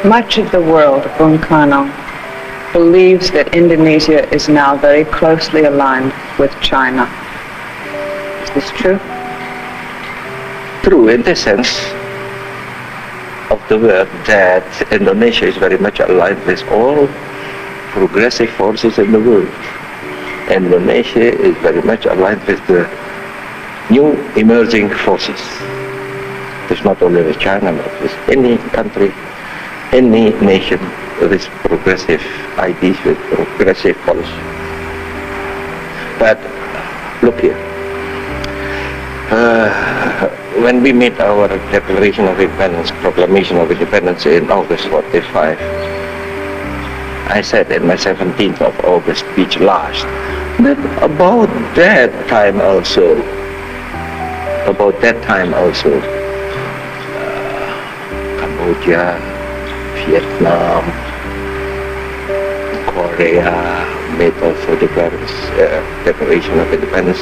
Much of the world, Bung Karno, believes that Indonesia is now very closely aligned with China. Is this true? True in the sense of the word that Indonesia is very much aligned with all progressive forces in the world. Indonesia is very much aligned with the new emerging forces. It's not only with China, but with any country, any nation with progressive ideas, with progressive policy. But look here. When we made our Declaration of Independence, Proclamation of Independence in August 45, I said in my 17th of August speech last, that about that time also, Cambodia, Vietnam, Korea made also Declaration of Independence.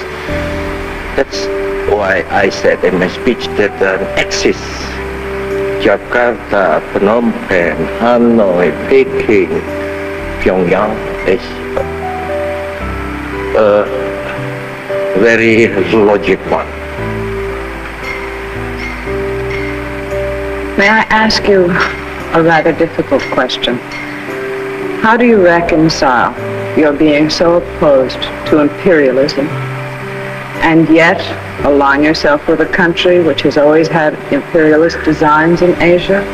That's why I said in my speech that an axis, Jakarta, Phnom Penh, Hanoi, Peking, Pyongyang is a very logic one. May I ask you a rather difficult question? How do you reconcile your being so opposed to imperialism and yet align yourself with a country which has always had imperialist designs in Asia,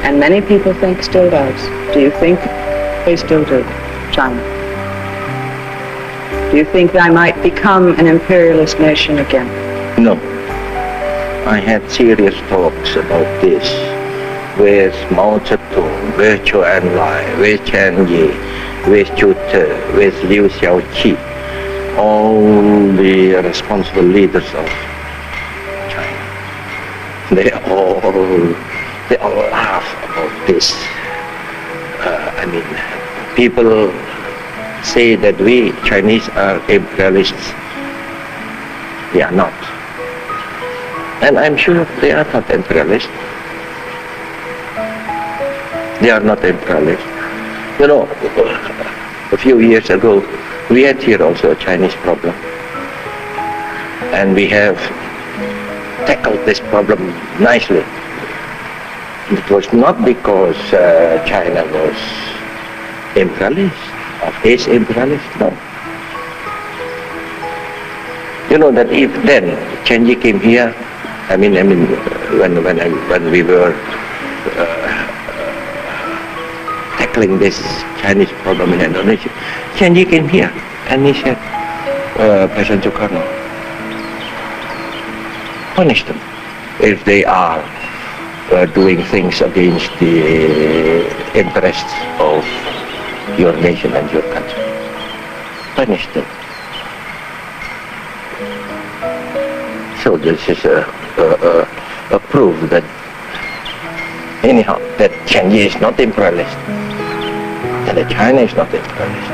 and many people think still does? Do you think they still do, China? Do you think they might become an imperialist nation again? No. I had serious talks about this with Mao Zedong, with Zhou Enlai, with Chen Yi, with Zhu Te, with Liu Xiaoqi, all the responsible leaders of China. They all laugh about this. People say that we Chinese are imperialists. They are not. And I'm sure they are not imperialists. They are not imperialists. You know, a few years ago, we had here also a Chinese problem. And we have tackled this problem nicely. It was not because China was imperialist, or is imperialist, no. You know that if then Chen Yi came here, when we were tackling this Chinese problem in Indonesia, Chen Yi came here and he said, President Karno, punish them if they are doing things against the interests of your nation and your country. Punish them. So this is a proof that anyhow that Chen Yi is not imperialist, and that China is not imperialist.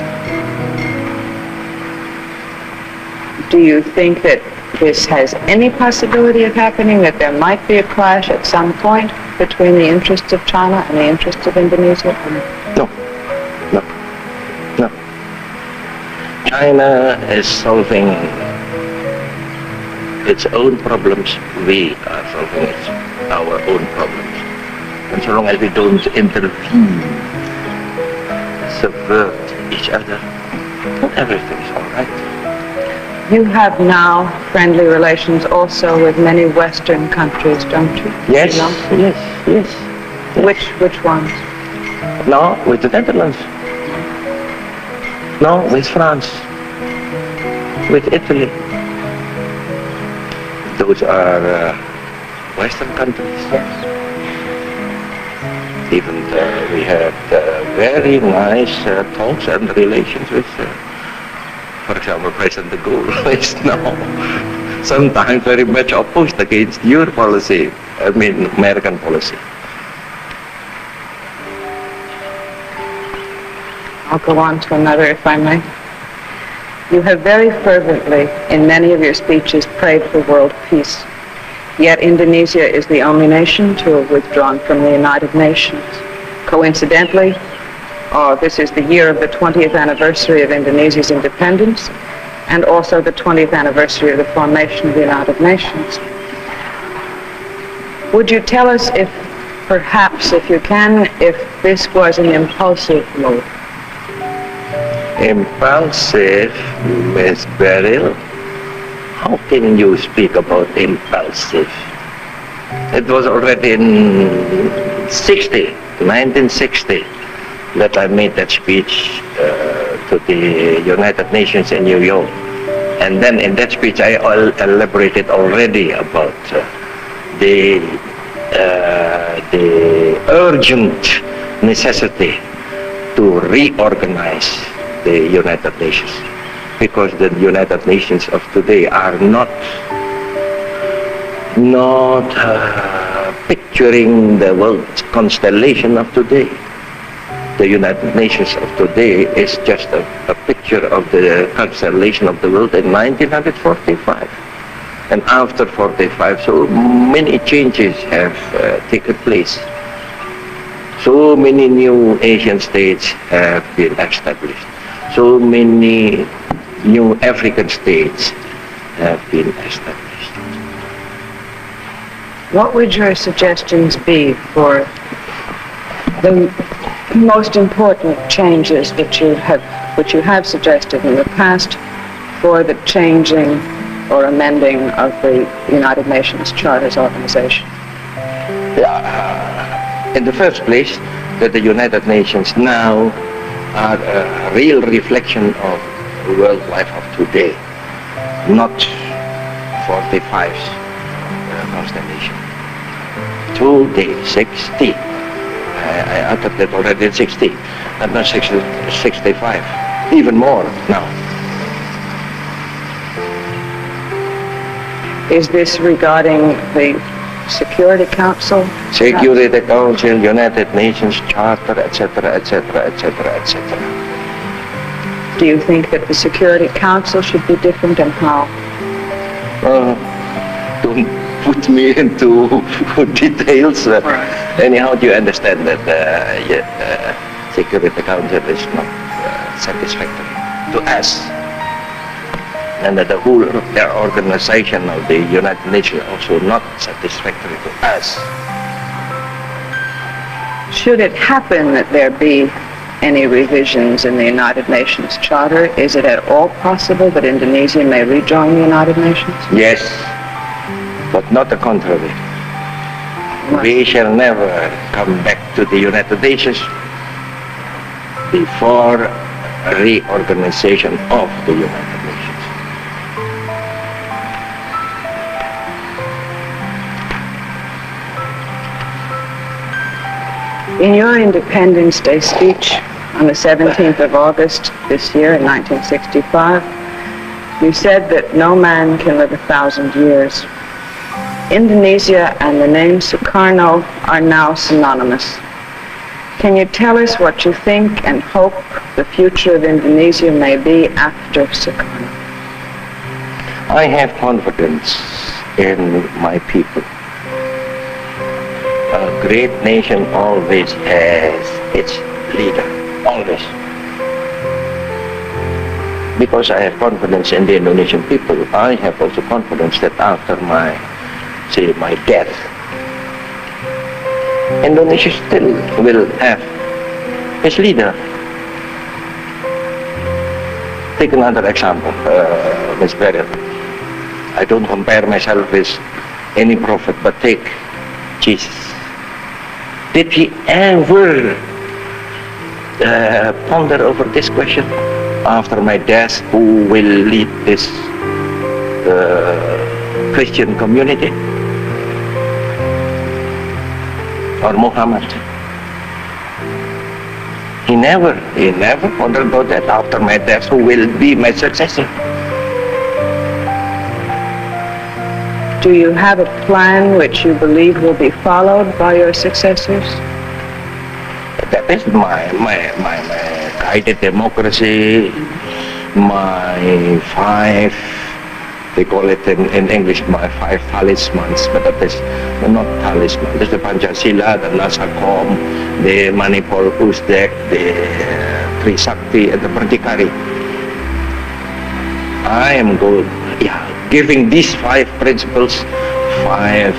Do you think that this has any possibility of happening, that there might be a clash at some point between the interests of China and the interests of Indonesia? No. China is solving its own problems. We are solving our own problems. And so long as we don't intervene, subvert each other, everything is all right. You have now friendly relations also with many Western countries, don't you? Yes. Which ones? No, with the Netherlands. No, with France. With Italy. Those are Western countries. Yes. Even we had very nice talks and relations with, for example, President de Gaulle is now sometimes very much opposed against your policy, American policy. I'll go on to another, if I may. You have very fervently, in many of your speeches, prayed for world peace. Yet Indonesia is the only nation to have withdrawn from the United Nations. Coincidentally, this is the year of the 20th anniversary of Indonesia's independence and also the 20th anniversary of the formation of the United Nations. Would you tell us if, perhaps, if you can, if this was an impulsive move? Impulsive, Miss Beryl? How can you speak about impulsive? It was already in 1960, that I made that speech to the United Nations in New York. And then in that speech I elaborated already about the urgent necessity to reorganize the United Nations, because the United Nations of today are not picturing the world constellation of today. The United Nations of today is just a picture of the constellation of the world in 1945. And after 45, so many changes have taken place. So many new Asian states have been established. So many new African states have been established. What would your suggestions be for the most important changes which you have suggested in the past for the changing or amending of the United Nations Charter's organization? In the first place, that the United Nations now are a real reflection of world life of today, not 45's constellation. Today, 60. I uttered that already in 60, and not 65, even more now. Is this regarding the Security Council? Security Council, United Nations Charter, etc., etc., etc., etc. Do you think that the Security Council should be different, and how? Don't put me into details. Anyhow, do you understand that Security Council is not satisfactory to us, and that the whole organization of the United Nations also not satisfactory to us. Should it happen that there be any revisions in the United Nations Charter, is it at all possible that Indonesia may rejoin the United Nations? Yes, but not the contrary. We shall never come back to the United Nations before a reorganization of the United Nations. In your Independence Day speech on the 17th of August this year in 1965, you said that no man can live 1,000 years. Indonesia and the name Sukarno are now synonymous. Can you tell us what you think and hope the future of Indonesia may be after Sukarno? I have confidence in my people. A great nation always has its leader, always. Because I have confidence in the Indonesian people, I have also confidence that after my death, Indonesia still will have its leader. Take another example, Ms. Beryl. I don't compare myself with any prophet, but take Jesus. Did he ever ponder over this question? After my death, who will lead this Christian community? Or Muhammad? He never pondered about that. After my death, who will be my successor? Do you have a plan which you believe will be followed by your successors? That is my guided democracy, my five, they call it in English, my 5 talismans, but that is not talisman. There's the Pancasila, the Nasakom, the Manipur Uzbek, the Trisakti, and the Berdikari. I am good. Yeah, giving these 5 principles, 5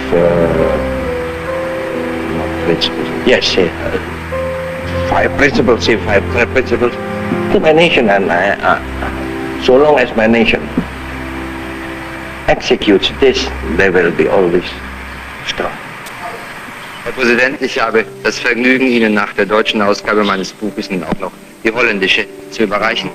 not principles. Yes, 5 principles. Say 5 principles to my nation, and so long as my nation executes this, they will be always strong. Herr Präsident, ich habe das Vergnügen, Ihnen nach der deutschen Ausgabe meines Buches nun auch noch die holländische zu überreichen.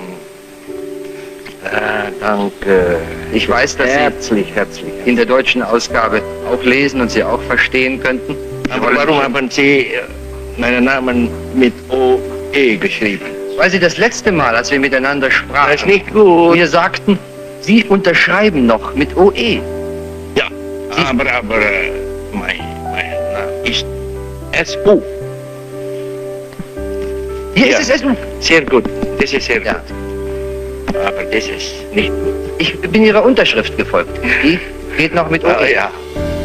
Danke. Ich weiß, dass Herzlich. Sie in der deutschen Ausgabe auch lesen und Sie auch verstehen könnten. Aber warum haben Sie meinen Namen mit OE geschrieben? Weil Sie das letzte Mal, als wir miteinander sprachen, Das ist nicht gut. mir sagten, Sie unterschreiben noch mit OE. Ja, aber mein Name ist SU. Hier Ja. ist es SU. Sehr gut, das ist sehr Ja. gut. Aber das ist nicht gut. Ich bin Ihrer Unterschrift gefolgt. Die geht noch mit OE. Ja.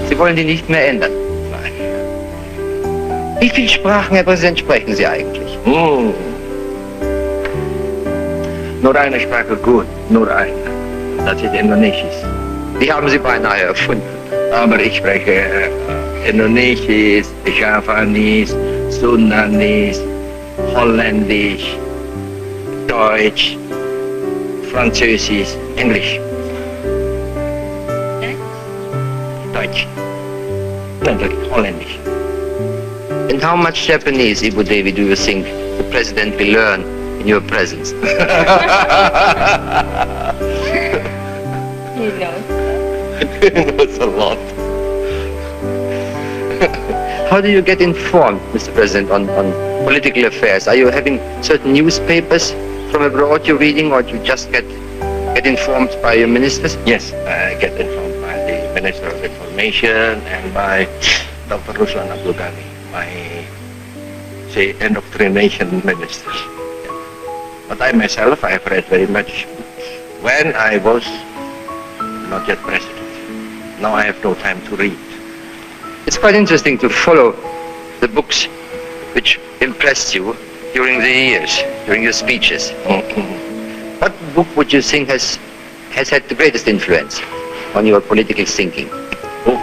Sie wollen die nicht mehr ändern. Nein. Wie viele Sprachen, Herr Präsident, sprechen Sie eigentlich? Nur eine Sprache gut, nur eine. Das ist Indonesisch. Die haben Sie beinahe erfunden. Aber ich spreche Indonesisch, Javanese, Sundanese, Holländisch, Deutsch, Französisch, Englisch. Deutsch. Nein, Holländisch. And how much Japanese, Ibu Devi, do you think the President will learn in your presence? He knows. That's a lot. How do you get informed, Mr. President, on political affairs? Are you having certain newspapers from abroad you're reading, or do you just get informed by your ministers? Yes, I get informed by the Minister of Information and by Dr. Ruslan Abdul Ghani, my, say, indoctrination minister. But I myself, I have read very much when I was not yet president. Now I have no time to read. It's quite interesting to follow the books which impressed you during the years, during your speeches. What book would you think has had the greatest influence on your political thinking? Oh.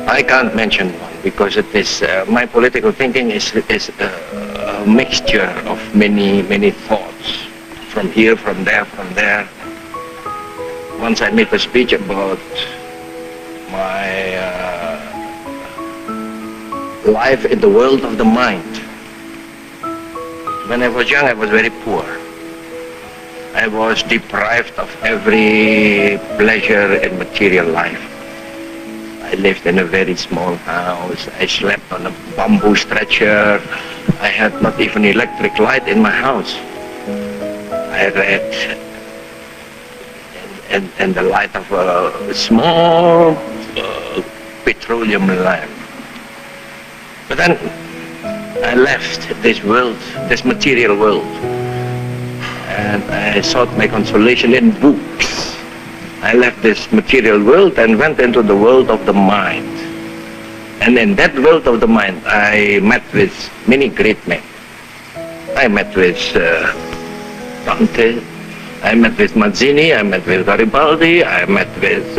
I can't mention one because it is my political thinking is a mixture of many thoughts from here, from there, from there. Once I made a speech about my life in the world of the mind. When I was young, I was very poor. I was deprived of every pleasure in material life. I lived in a very small house. I slept on a bamboo stretcher. I had not even electric light in my house. I read in the light of a small petroleum lamp. But then I left this world, this material world, and I sought my consolation in books. I left this material world and went into the world of the mind. And in that world of the mind, I met with many great men. I met with Dante, I met with Mazzini, I met with Garibaldi, I met with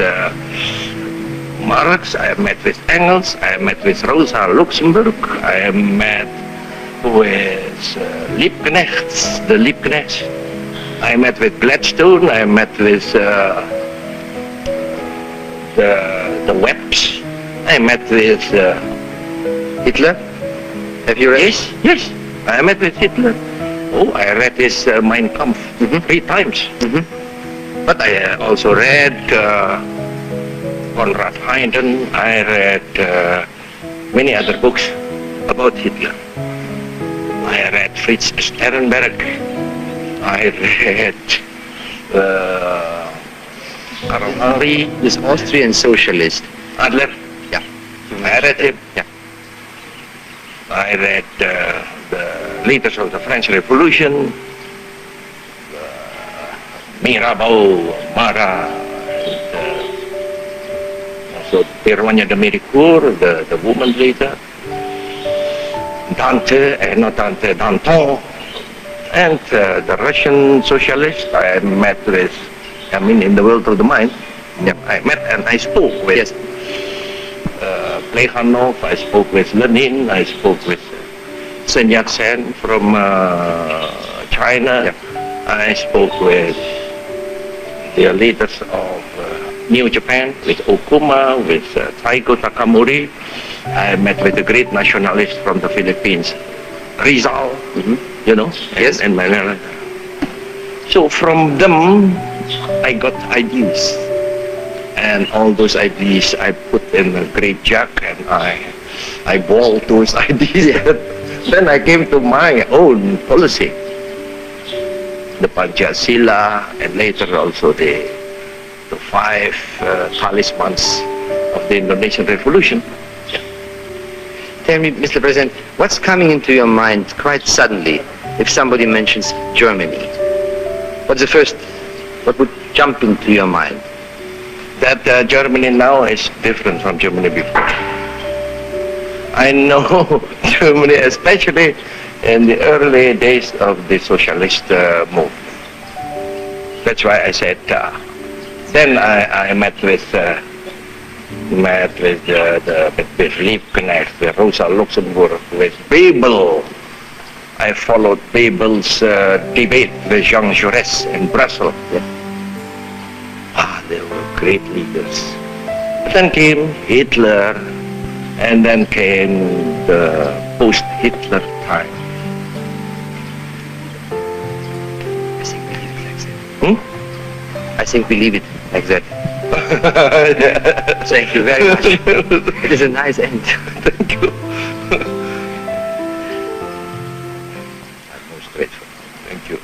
Marx, I met with Engels, I met with Rosa Luxemburg, I met with Liebknechts, the Liebknechts. I met with Gladstone, I met with the Webbs, I met with Hitler? Have you read? Yes, I met with Hitler. Oh, I read his Mein Kampf 3 times. But I also read Konrad Haydn. I read many other books about Hitler. I read Fritz Sternberg. I read Karl Henry, This Austrian socialist. Adler. Yeah. I read him. Yeah. I read the leaders of the French Revolution, Mirabeau, Marat, also Peronja de Méricourt, the woman leader. Dante and not Dante, Danton. And the Russian socialist I met with, in the world of the mind, I met and I spoke with Plekhanov, I spoke with Lenin, I spoke with Sun Yat-sen from China, I spoke with the leaders of New Japan, with Okuma, with Taigo Takamori. I met with the great nationalist from the Philippines, Rizal, Yes. and Manila. So from them, I got ideas. And all those ideas I put in a great jug and I boiled those ideas. Then I came to my own policy. The Pancasila and later also the 5 talismans of the Indonesian Revolution. Tell me, Mr. President, what's coming into your mind quite suddenly if somebody mentions Germany? What would jump into your mind? That Germany now is different from Germany before. I know Germany, especially in the early days of the socialist movement. That's why I said, then I met with Liebknecht, with Rosa Luxemburg, with Bebel. I followed Bebel's debate with Jean Jaurès in Brussels. They were great leaders. But then came Hitler, and then came the post-Hitler time. I think we leave it like that. Thank you very much. It is a nice end. Thank you. I'm most grateful. Thank you.